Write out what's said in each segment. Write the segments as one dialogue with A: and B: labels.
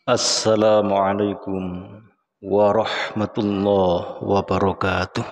A: Assalamualaikum warahmatullahi wabarakatuh.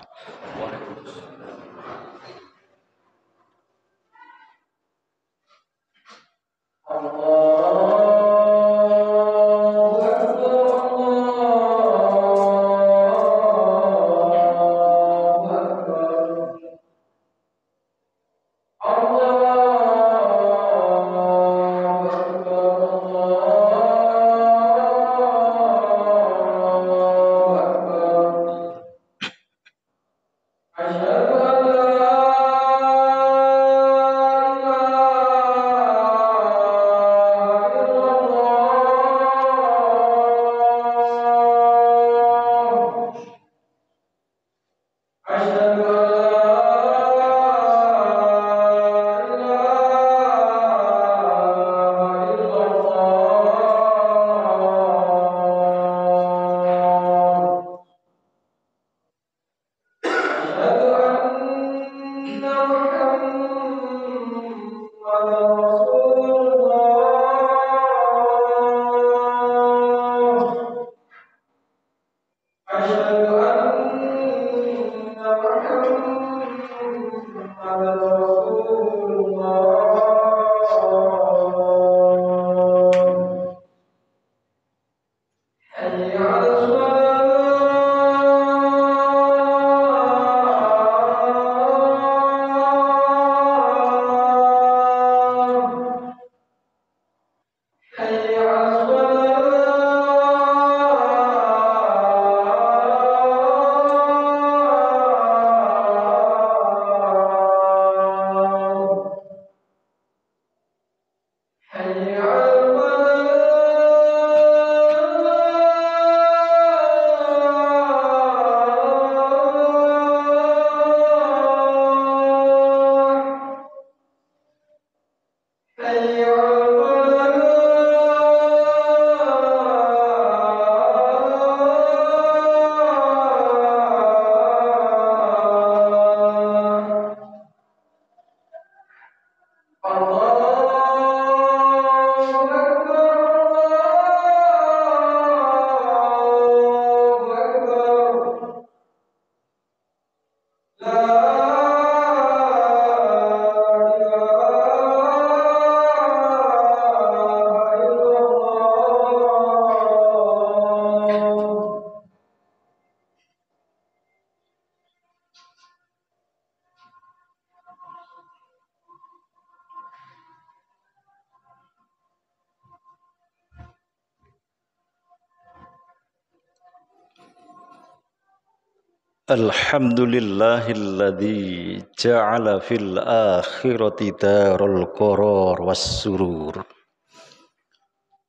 A: Alhamdulillahilladzi ja'ala fil akhirati darul qarar was surur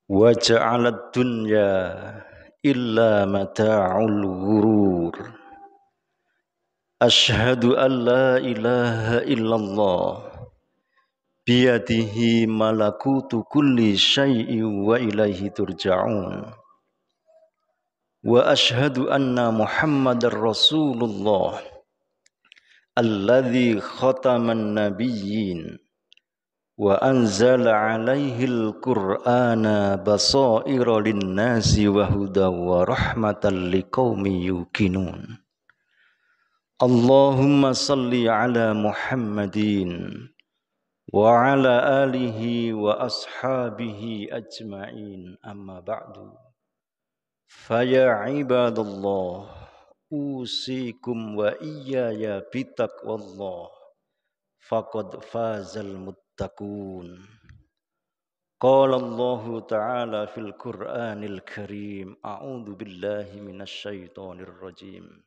A: wa ja'ala ad-dunya illa mata'ul ghurur. Asyhadu an la ilaha illallah biyadihi malakutu kulli syai'in wa ilaihi turja'un. Wa asyhadu anna Muhammadar Rasulullah alladzi khataman nabiyyin wa anzala alaihil qur'ana basaira linnasi wa hudaw wa rahmatan liqaumin yuqinun. Allahumma salli ala Muhammadin wa ala alihi wa ashabihi ajma'in, amma ba'du. Faya ibadallah, usikum wa iyaya bitaqwallah, faqad fazal muttaqun. Qala Allahu ta'ala fil Qur'anil Karim, a'udzu billahi minasy syaithanir rajim.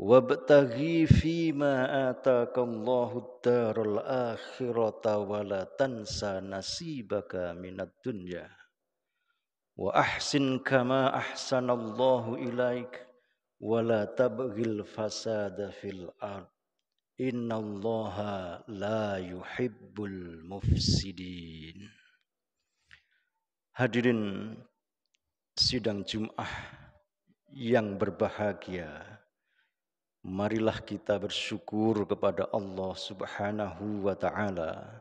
A: Wabtaghi fima ataakallahu ad-daral akhirata wa la tansa nasibaka minad dunya. Wa ahsin kama ahsanallahu ilaik wa la tabghil fasada fil ard innallaha la yuhibbul mufsidin. Hadirin sidang Jumat yang berbahagia, marilah kita bersyukur kepada Allah Subhanahu wa taala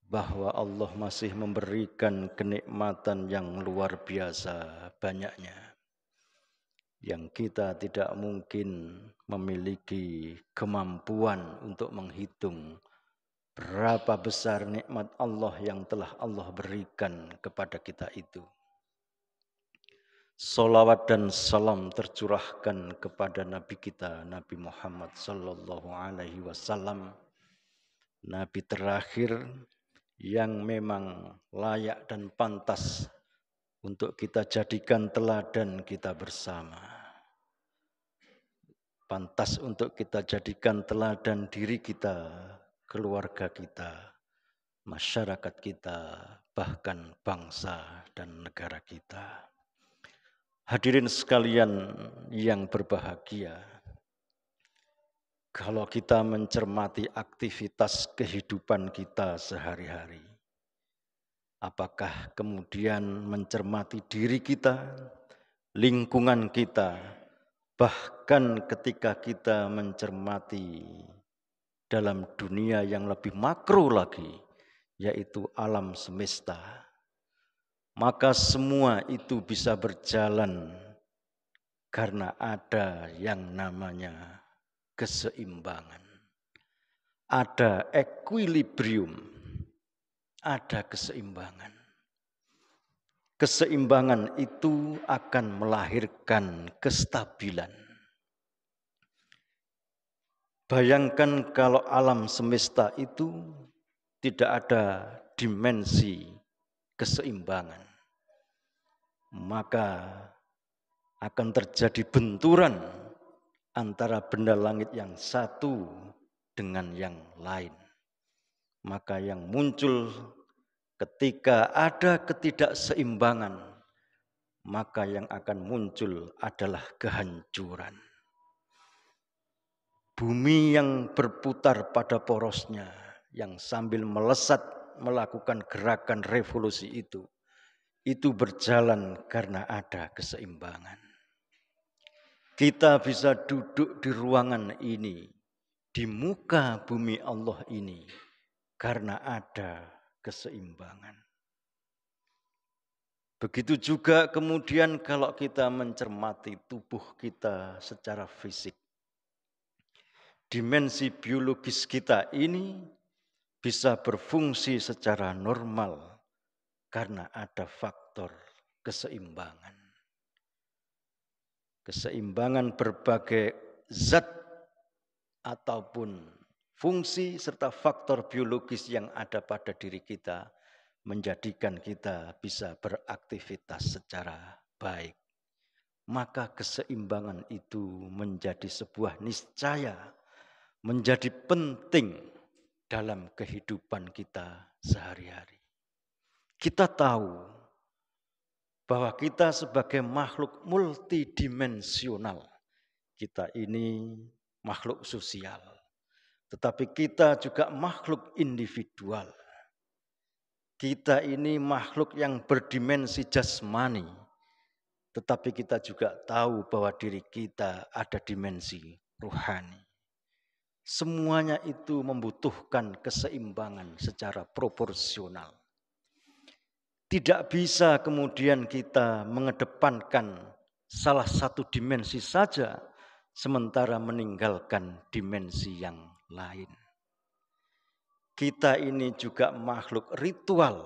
A: bahwa Allah masih memberikan kenikmatan yang luar biasa banyaknya, yang kita tidak mungkin memiliki kemampuan untuk menghitung berapa besar nikmat Allah yang telah Allah berikan kepada kita itu. Salawat dan salam tercurahkan kepada Nabi kita, Nabi Muhammad sallallahu alaihi wasallam, Nabi terakhir yang memang layak dan pantas untuk kita jadikan teladan kita bersama. Pantas untuk kita jadikan teladan diri kita, keluarga kita, masyarakat kita, bahkan bangsa dan negara kita. Hadirin sekalian yang berbahagia, kalau kita mencermati aktivitas kehidupan kita sehari-hari, apakah kemudian mencermati diri kita, lingkungan kita, bahkan ketika kita mencermati dalam dunia yang lebih makro lagi, yaitu alam semesta, maka semua itu bisa berjalan karena ada yang namanya keseimbangan. Ada equilibrium, ada keseimbangan. Keseimbangan itu akan melahirkan kestabilan. Bayangkan kalau alam semesta itu tidak ada dimensi keseimbangan, maka akan terjadi benturan antara benda langit yang satu dengan yang lain. Maka yang muncul ketika ada ketidakseimbangan, maka yang akan muncul adalah kehancuran. Bumi yang berputar pada porosnya, yang sambil melesat melakukan gerakan revolusi itu berjalan karena ada keseimbangan. Kita bisa duduk di ruangan ini, di muka bumi Allah ini, karena ada keseimbangan. Begitu juga kemudian kalau kita mencermati tubuh kita secara fisik. Dimensi biologis kita ini bisa berfungsi secara normal karena ada faktor keseimbangan. Keseimbangan berbagai zat ataupun fungsi serta faktor biologis yang ada pada diri kita menjadikan kita bisa beraktivitas secara baik. Maka keseimbangan itu menjadi sebuah niscaya, menjadi penting dalam kehidupan kita sehari-hari. Kita tahu bahwa kita sebagai makhluk multidimensional, kita ini makhluk sosial, tetapi kita juga makhluk individual. Kita ini makhluk yang berdimensi jasmani, tetapi kita juga tahu bahwa diri kita ada dimensi rohani. Semuanya itu membutuhkan keseimbangan secara proporsional. Tidak bisa kemudian kita mengedepankan salah satu dimensi saja, sementara meninggalkan dimensi yang lain. Kita ini juga makhluk ritual,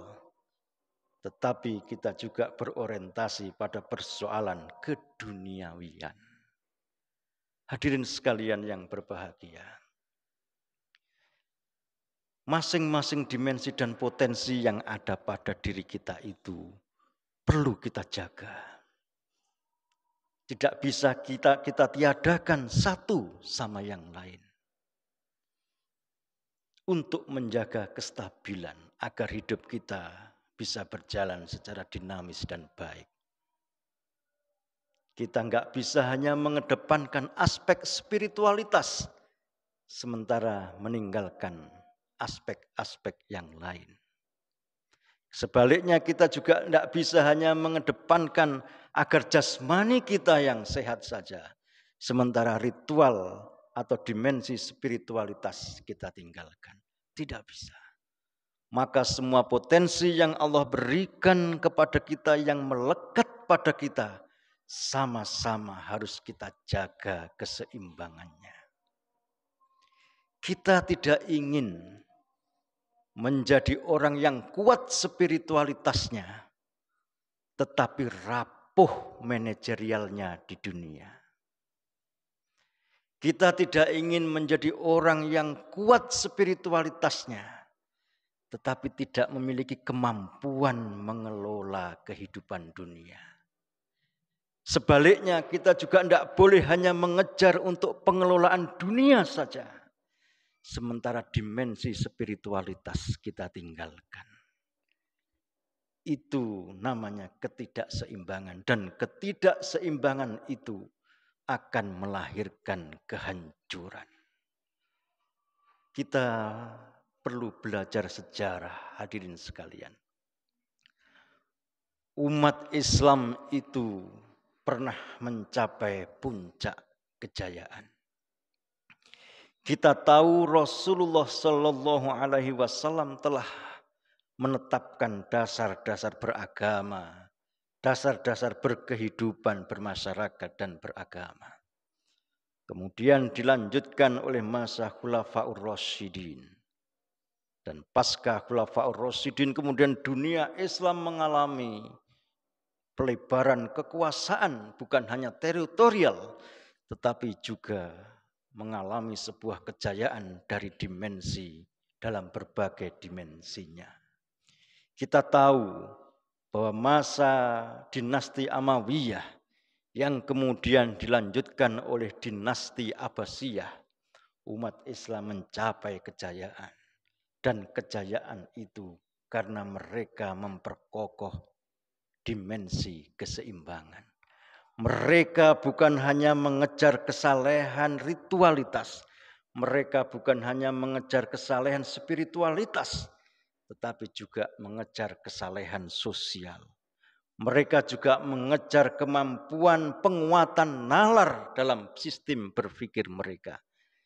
A: tetapi kita juga berorientasi pada persoalan keduniawian. Hadirin sekalian yang berbahagia, masing-masing dimensi dan potensi yang ada pada diri kita itu perlu kita jaga. Tidak bisa kita tiadakan satu sama yang lain. Untuk menjaga kestabilan agar hidup kita bisa berjalan secara dinamis dan baik. Kita nggak bisa hanya mengedepankan aspek spiritualitas, sementara meninggalkan aspek-aspek yang lain. Sebaliknya kita juga tidak bisa hanya mengedepankan agar jasmani kita yang sehat saja, sementara ritual atau dimensi spiritualitas kita tinggalkan. Tidak bisa. maka semua potensi yang Allah berikan kepada kita, yang melekat pada kita, sama-sama harus kita jaga keseimbangannya. Kita tidak ingin menjadi orang yang kuat spiritualitasnya, tetapi rapuh manajerialnya di dunia. Kita tidak ingin menjadi orang yang kuat spiritualitasnya, tetapi tidak memiliki kemampuan mengelola kehidupan dunia. Sebaliknya, kita juga tidak boleh hanya mengejar untuk pengelolaan dunia saja, sementara dimensi spiritualitas kita tinggalkan. Itu namanya ketidakseimbangan, dan ketidakseimbangan itu akan melahirkan kehancuran. Kita perlu belajar sejarah, hadirin sekalian. Umat Islam itu pernah mencapai puncak kejayaan. Kita tahu Rasulullah Shallallahu Alaihi Wasallam telah menetapkan dasar-dasar beragama, dasar-dasar berkehidupan, bermasyarakat, dan beragama. Kemudian dilanjutkan oleh masa Khulafaur Rasyidin. Dan pasca Khulafaur Rasyidin kemudian dunia Islam mengalami pelebaran kekuasaan, bukan hanya teritorial, tetapi juga mengalami sebuah kejayaan dari dimensi, dalam berbagai dimensinya. Kita tahu bahwa masa dinasti Amawiyah yang kemudian dilanjutkan oleh dinasti Abbasiyah, umat Islam mencapai kejayaan. Dan kejayaan itu karena mereka memperkokoh dimensi keseimbangan. Mereka bukan hanya mengejar kesalehan ritualitas, mereka bukan hanya mengejar kesalehan spiritualitas, tetapi juga mengejar kesalehan sosial. Mereka juga mengejar kemampuan penguatan nalar dalam sistem berpikir mereka.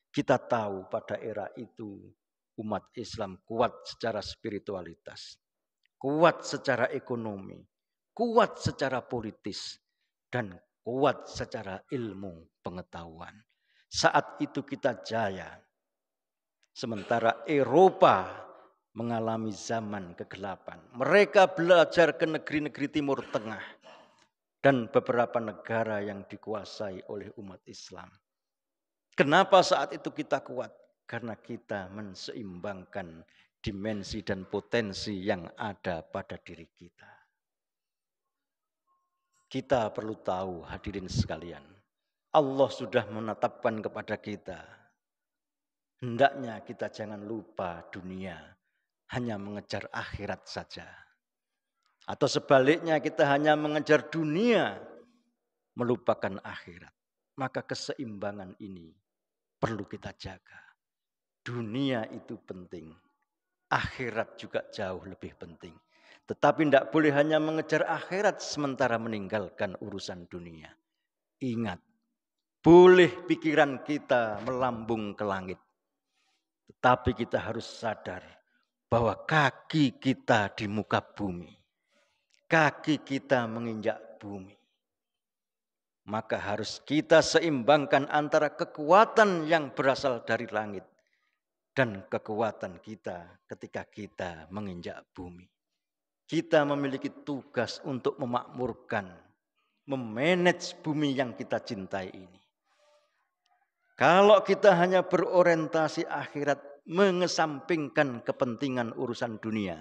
A: Kita tahu pada era itu umat Islam kuat secara spiritualitas, kuat secara ekonomi, kuat secara politis, dan kuat secara ilmu pengetahuan. Saat itu kita jaya. Sementara Eropa mengalami zaman kegelapan. Mereka belajar ke negeri-negeri Timur Tengah dan beberapa negara yang dikuasai oleh umat Islam. Kenapa saat itu kita kuat? Karena kita menseimbangkan dimensi dan potensi yang ada pada diri kita. Kita perlu tahu, hadirin sekalian, Allah sudah menetapkan kepada kita, hendaknya kita jangan lupa dunia, hanya mengejar akhirat saja. Atau sebaliknya, kita hanya mengejar dunia, melupakan akhirat. Maka keseimbangan ini perlu kita jaga. Dunia itu penting, akhirat juga jauh lebih penting. Tetapi tidak boleh hanya mengejar akhirat sementara meninggalkan urusan dunia. Ingat, boleh pikiran kita melambung ke langit. Tetapi kita harus sadar bahwa kaki kita di muka bumi. Kaki kita menginjak bumi. Maka harus kita seimbangkan antara kekuatan yang berasal dari langit dan kekuatan kita ketika kita menginjak bumi. Kita memiliki tugas untuk memakmurkan, memanage bumi yang kita cintai ini. Kalau kita hanya berorientasi akhirat, mengesampingkan kepentingan urusan dunia,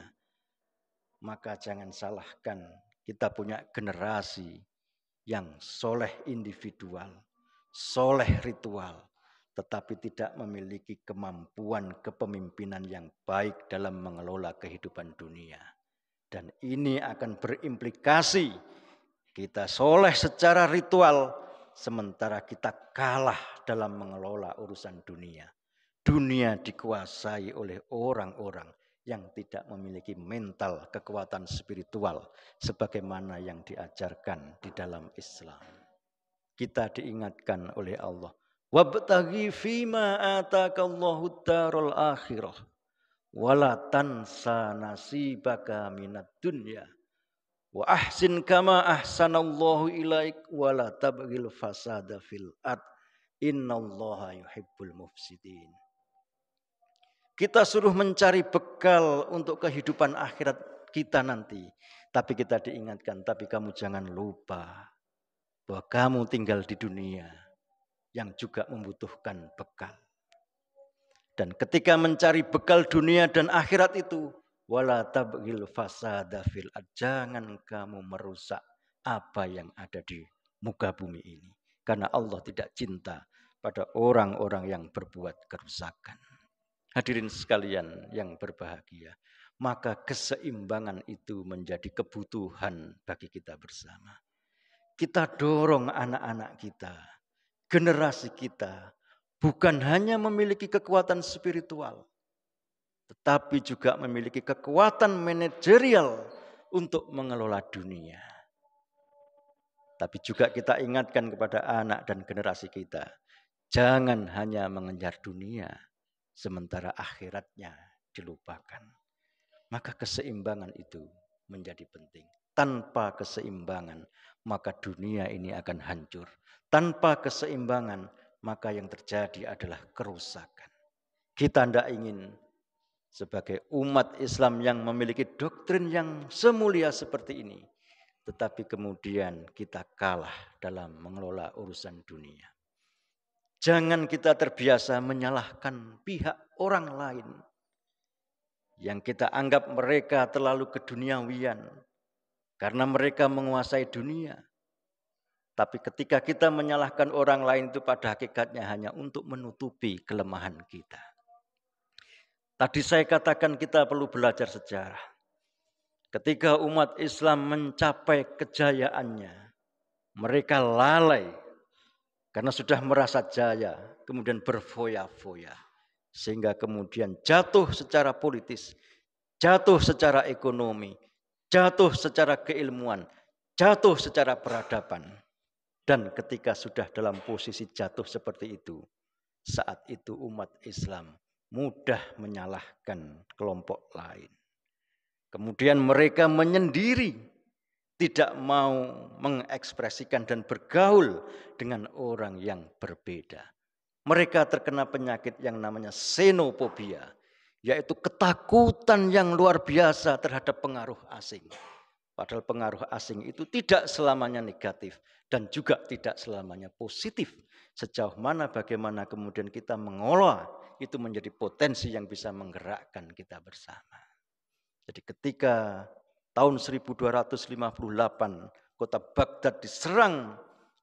A: maka jangan salahkan kita punya generasi yang soleh individual, soleh ritual, tetapi tidak memiliki kemampuan kepemimpinan yang baik dalam mengelola kehidupan dunia. Dan ini akan berimplikasi kita soleh secara ritual, sementara kita kalah dalam mengelola urusan dunia. Dunia dikuasai oleh orang-orang yang tidak memiliki mental kekuatan spiritual sebagaimana yang diajarkan di dalam Islam. Kita diingatkan oleh Allah, wabtaghi fima atakallahu darul akhirah wala tansa nasibaka minad dunya wa ahsin kama ahsanallahu ilaik wala tabghil fasada fil ard innallaha yuhibbul mufsidin. Kita suruh mencari bekal untuk kehidupan akhirat kita nanti. Tapi kita diingatkan, tapi kamu jangan lupa bahwa kamu tinggal di dunia yang juga membutuhkan bekal. Dan ketika mencari bekal dunia dan akhirat itu, wala tabghil fasada fil ard, jangan kamu merusak apa yang ada di muka bumi ini. Karena Allah tidak cinta pada orang-orang yang berbuat kerusakan. Hadirin sekalian yang berbahagia, maka keseimbangan itu menjadi kebutuhan bagi kita bersama. Kita dorong anak-anak kita, generasi kita, bukan hanya memiliki kekuatan spiritual, tetapi juga memiliki kekuatan manajerial untuk mengelola dunia. Tapi juga kita ingatkan kepada anak dan generasi kita, jangan hanya mengejar dunia, sementara akhiratnya dilupakan. Maka keseimbangan itu menjadi penting. Tanpa keseimbangan, maka dunia ini akan hancur. Tanpa keseimbangan, maka yang terjadi adalah kerusakan. Kita tidak ingin sebagai umat Islam yang memiliki doktrin yang semulia seperti ini, tetapi kemudian kita kalah dalam mengelola urusan dunia. Jangan kita terbiasa menyalahkan pihak orang lain yang kita anggap mereka terlalu keduniawian karena mereka menguasai dunia. Tapi ketika kita menyalahkan orang lain itu pada hakikatnya hanya untuk menutupi kelemahan kita. Tadi saya katakan kita perlu belajar sejarah. Ketika umat Islam mencapai kejayaannya, mereka lalai karena sudah merasa jaya, kemudian berfoya-foya. Sehingga kemudian jatuh secara politis, jatuh secara ekonomi, jatuh secara keilmuan, jatuh secara peradaban. Dan ketika sudah dalam posisi jatuh seperti itu, saat itu umat Islam mudah menyalahkan kelompok lain. Kemudian mereka menyendiri, tidak mau mengekspresikan dan bergaul dengan orang yang berbeda. Mereka terkena penyakit yang namanya xenofobia, yaitu ketakutan yang luar biasa terhadap pengaruh asing. Padahal pengaruh asing itu tidak selamanya negatif dan juga tidak selamanya positif. Sejauh mana bagaimana kemudian kita mengolah itu menjadi potensi yang bisa menggerakkan kita bersama. Jadi ketika tahun 1258 kota Baghdad diserang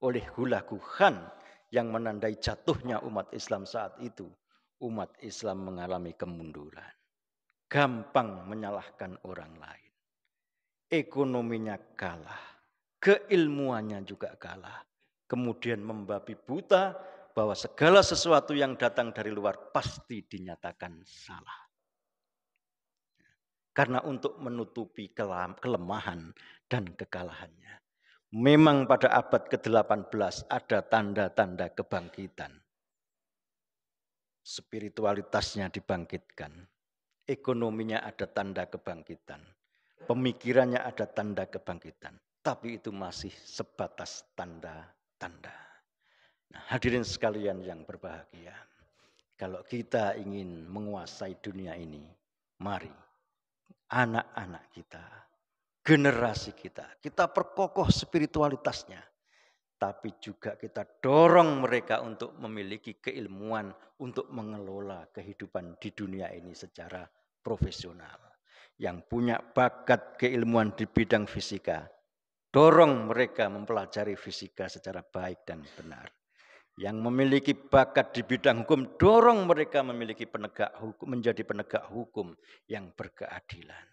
A: oleh Hulagu Khan yang menandai jatuhnya umat Islam saat itu, umat Islam mengalami kemunduran. Gampang menyalahkan orang lain. Ekonominya kalah, keilmuannya juga kalah. Kemudian membabi buta bahwa segala sesuatu yang datang dari luar pasti dinyatakan salah. Karena untuk menutupi kelemahan dan kekalahannya. Memang pada abad ke-18 ada tanda-tanda kebangkitan. Spiritualitasnya dibangkitkan. Ekonominya ada tanda kebangkitan. Pemikirannya ada tanda kebangkitan. Tapi itu masih sebatas tanda-tanda. Nah, hadirin sekalian yang berbahagia. Kalau kita ingin menguasai dunia ini, mari anak-anak kita, generasi kita perkokoh spiritualitasnya. Tapi juga kita dorong mereka untuk memiliki keilmuan untuk mengelola kehidupan di dunia ini secara profesional. Yang punya bakat keilmuan di bidang fisika, dorong mereka mempelajari fisika secara baik dan benar. Yang memiliki bakat di bidang hukum, dorong mereka memiliki penegak hukum, menjadi penegak hukum yang berkeadilan.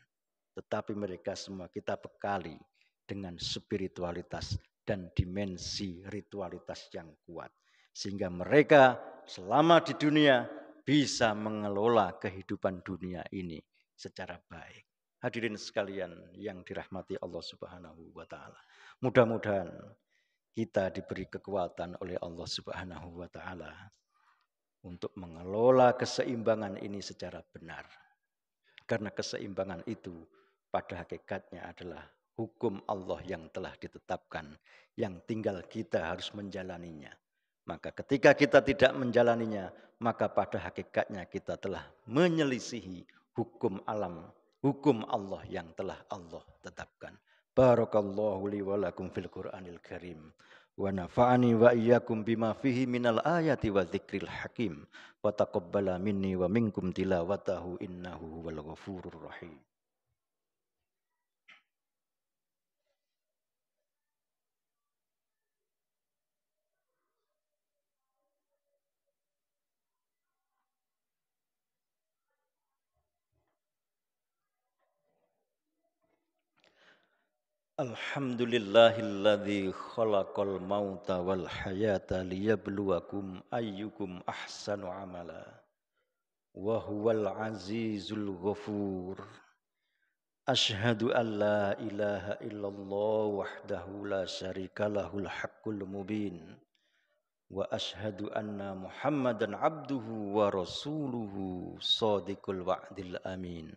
A: Tetapi mereka semua kita bekali dengan spiritualitas dan dimensi ritualitas yang kuat. Sehingga mereka selama di dunia bisa mengelola kehidupan dunia ini secara baik. Hadirin sekalian yang dirahmati Allah Subhanahu wa taala. Mudah-mudahan kita diberi kekuatan oleh Allah Subhanahu wa taala untuk mengelola keseimbangan ini secara benar. Karena keseimbangan itu pada hakikatnya adalah hukum Allah yang telah ditetapkan, yang tinggal kita harus menjalaninya. Maka ketika kita tidak menjalaninya, maka pada hakikatnya kita telah menyelisihi hukum alam, hukum Allah yang telah Allah tetapkan. Barakallahu li wa lakum fil Qur'anil Karim. Wa nafa'ani wa iyyakum bima fihi minal ayati wa dzikril hakim. Wa taqabbala minni wa minkum tilawatahu innahu huwal ghafurur rahim. Alhamdulillahilladzi khalaqal mauta wal hayata liyabluwakum ayyukum ahsanu amala. Wa huwal azizul ghafur. Ashhadu an la ilaha illallah wahdahu la syarika lahul haqqul mubin. Wa ashhadu anna Muhammadan abduhu wa rasuluhu shadiqul wa'dil amin.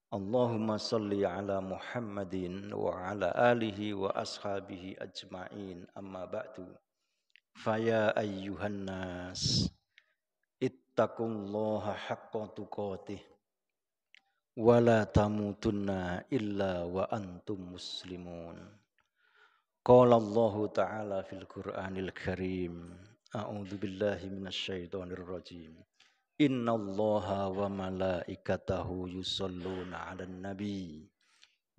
A: Allahumma salli ala Muhammadin wa ala alihi wa ashabihi ajma'in amma ba'du. Faya ayyuhan nas ittaqullaha haqqa tuqatih wa la tamutunna illa wa antum muslimun. Qala Allah ta'ala fil Qur'anil Karim. A'udzu billahi minasy syaithanir rajim. Inna Allaha wa malaikatahu yusalluna 'alan nabi.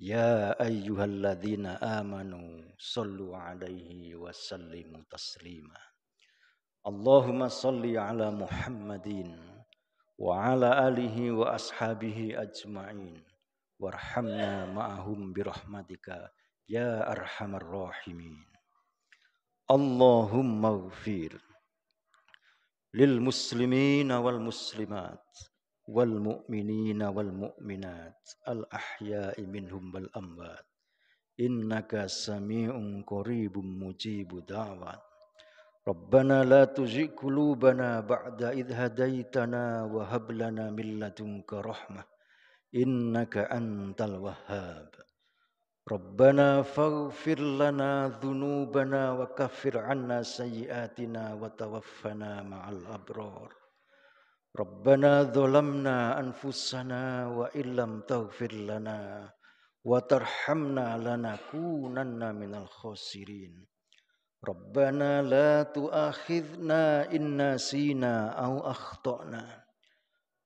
A: Ya ayyuhalladzina amanu sallu 'alaihi wa sallimu taslima. Allahumma salli 'ala Muhammadin wa 'ala alihi wa ashabihi ajma'in. Warhamna ma'ahum birahmatika ya arhamar rahimin. Allahumma ighfir lil muslimina wal muslimat wal mu'minina wal mu'minat al ahya'i minhum wal amwat innaka sami'un qaribun mujibu da'wat. Rabbana la tuzigh qulubana ba'da idh hadaitana wa hab lana min ladunka rahmah innaka antal wahhab. Rabbana faghfir lana dhunubana wa kaffir 'anna sayyi'atina wa tawaffana ma'al abrar. Rabbana dhalamna anfusana wa illam taghfir lana wa tarhamna lanakunanna minal khasirin. Rabbana la tu'akhidhna in nasina aw akhtana.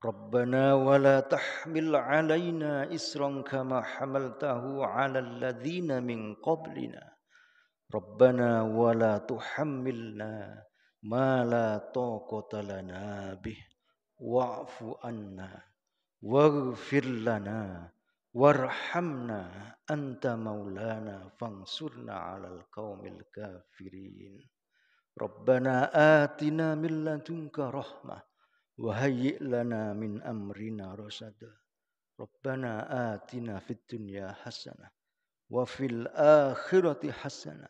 A: Rabbana wa la tahmil 'alaina isran kama hamaltahu 'alal ladzina min qablina. Rabbana wa la tuhammilna ma la taqata lana bih wa'fu anna waghfir lana warhamna anta maulana fansurna 'alal qaumil kafirin. Rabbana atina min ladunka rahmah wa hayyi' lana min amrina rasada. Rabbana atina fid dunya hasanah wa fil akhirati hasanah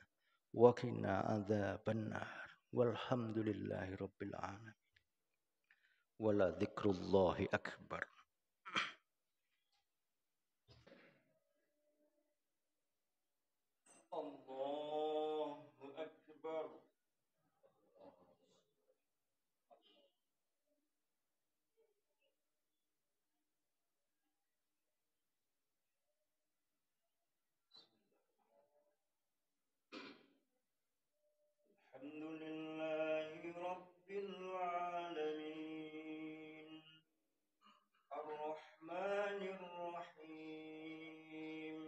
A: wa qina adzabannar. Walhamdulillahi rabbil alamin. Wala dzikrullahi akbar. Allahu akbar. Alhamdulillahi rabbil alamin. Ar-Rahmanir Rahim.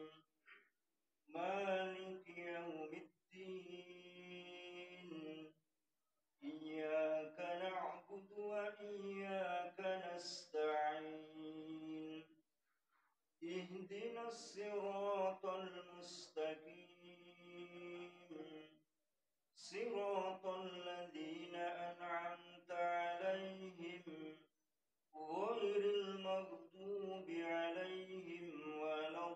A: Maliki yaumiddin. Iyyaka na'budu wa iyyaka nasta'in. Ihdinas siratal mustaqim. Siratal ladzina an'amta 'alaihim ghairil maghdubi 'alaihim waladdallin.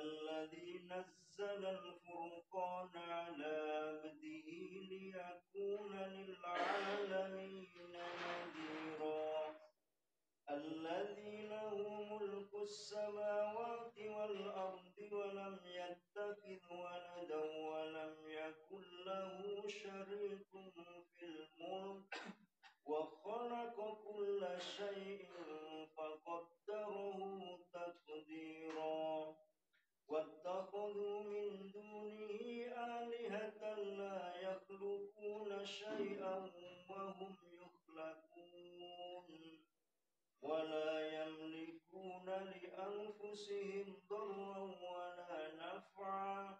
A: الذي نزل الفرقان على عبده ليكون للعالمين نذيرا الذي له ملك السماوات والأرض ولم يتخذ ولدا ولم يكن له شريك في الملك وخلق كل شيء فقدره تقديرا واتخذوا من دونه آلهة لا يخلقون شيئا وهم يخلقون ولا يملكون لأنفسهم ضرا ولا نفعا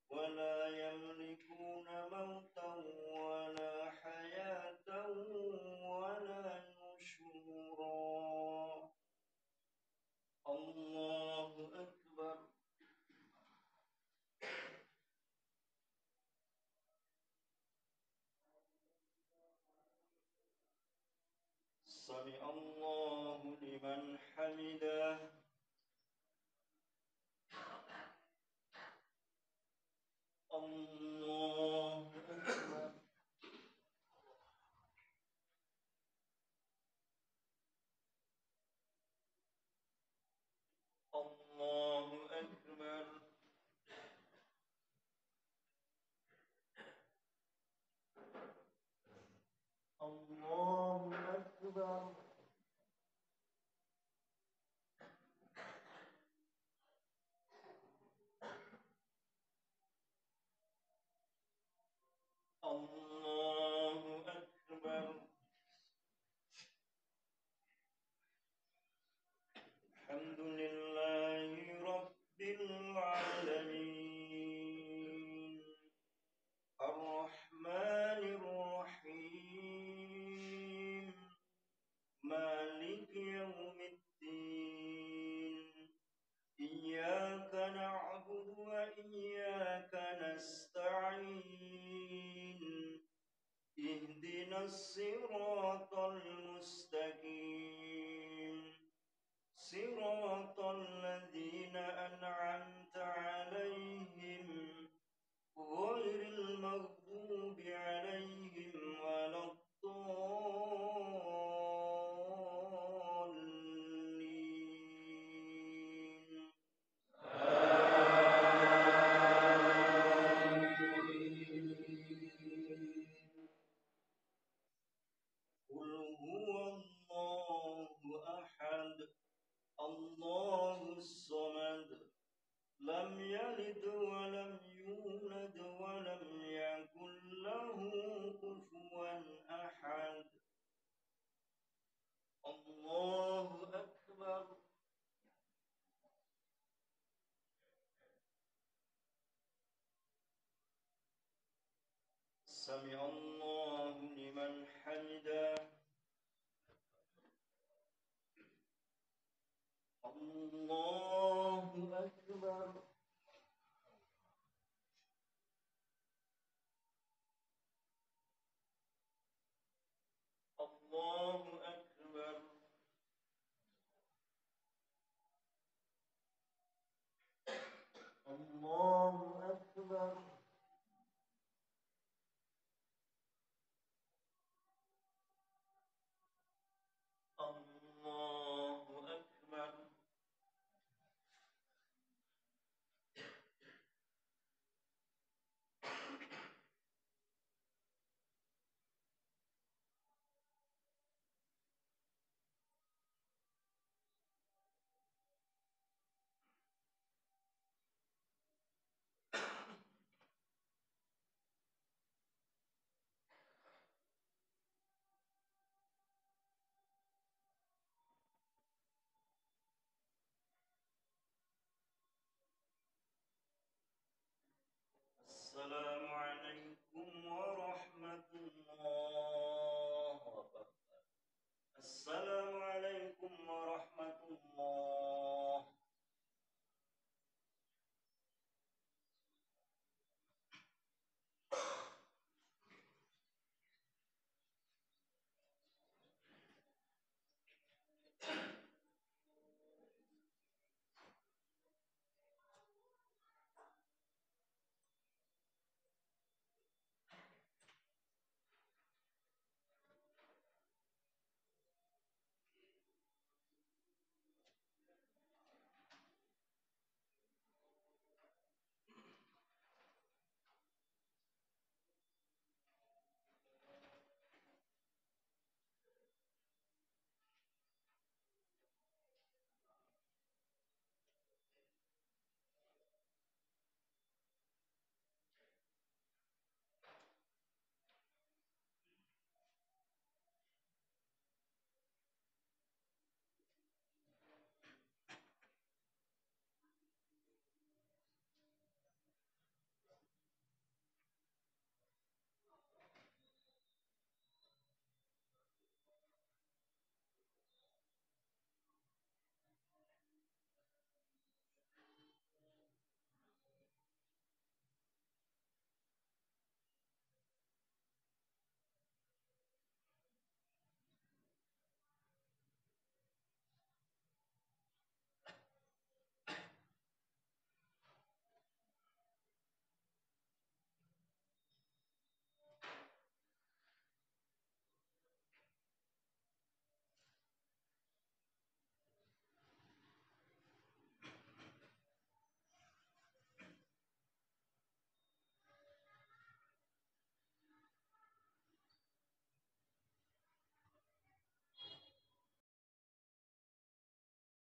A: ولا يملكون موتا ولا حياة ولا نشورا الله أكبر سمع الله لمن حمده الله أكبر الله أكبر الله أكبر الله أكبر الحمد لله رب العالمين الرحمن الرحيم مالك يوم الدين إياك نعبد وإياك نستعين اهدنا الصراط المستقيم صراط الذين أنعمت عليهم غير المغضوب عليهم ولا الضالين قل هو الله أحد الله الصمد لم يلد ولم يولد ولم يكن له كفوا أحد الله أكبر سمع الله لمن حمده الله أكبر الله أكبر الله أكبر الله أكبر السلام عليكم ورحمة الله السلام عليكم ورحمة الله